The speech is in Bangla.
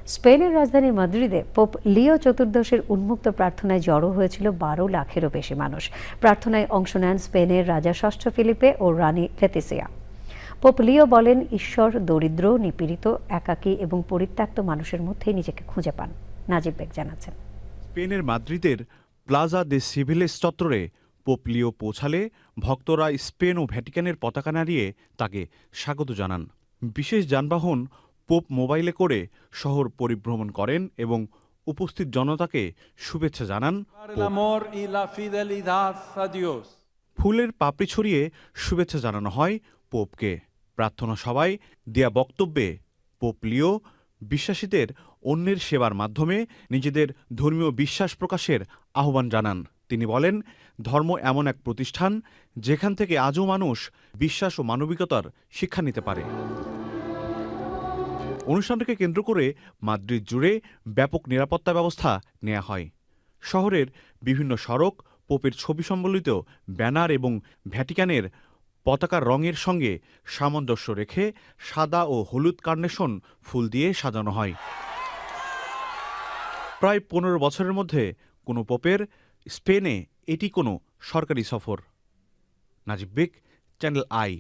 স্পেনের রাজধানী মাদ্রিদে পোপ লিও চতুর্দশের উন্মুক্ত প্রার্থনায় জড়ো হয়েছিল ১২ লাখেরও বেশি মানুষ। প্রার্থনায় অংশ নেন স্পেনের রাজা ষষ্ঠ ফিলিপে ও রানী লেতিসিয়া। পোপ লিও বলেন, ঈশ্বর দরিদ্র, নিপীড়িত, একাকী এবং পরিত্যক্ত মানুষের মধ্যেই নিজেকে খুঁজে পান। নাজিব বেগ জানাচ্ছেন। স্পেনের মাদ্রিদের প্লাজা দে সিভিলেস চত্বরে পোপ লিও পৌঁছালে ভক্তরা স্পেন ও ভ্যাটিকানের পতাকা নাড়িয়ে তাকে স্বাগত জানান। বিশেষ যানবাহন পোপ মোবাইলে করে শহর পরিভ্রমণ করেন এবং উপস্থিত জনতাকে শুভেচ্ছা জানান। ফুলের পাপড়ি ছড়িয়ে শুভেচ্ছা জানানো হয় পোপকে। প্রার্থনা সভায় দেয়া বক্তব্যে পোপ লিও বিশ্বাসীদের অন্যের সেবার মাধ্যমে নিজেদের ধর্মীয় বিশ্বাস প্রকাশের আহ্বান জানান। তিনি বলেন, ধর্ম এমন এক প্রতিষ্ঠান যেখান থেকে আজও মানুষ বিশ্বাস ও মানবিকতার শিক্ষা নিতে পারে। অনুষ্ঠানটিকে কেন্দ্র করে মাদ্রিদ জুড়ে ব্যাপক নিরাপত্তা ব্যবস্থা নেওয়া হয়। শহরের বিভিন্ন সড়ক পোপের ছবি সম্বলিত ব্যানার এবং ভ্যাটিকানের পতাকার রঙের সঙ্গে সামঞ্জস্য রেখে সাদা ও হলুদ কার্নেশন ফুল দিয়ে সাজানো হয়। প্রায় ১৫ বছরের মধ্যে কোনো পোপের স্পেনে এটি কোনো সরকারি সফর। নাজিব বেগ, চ্যানেল আই।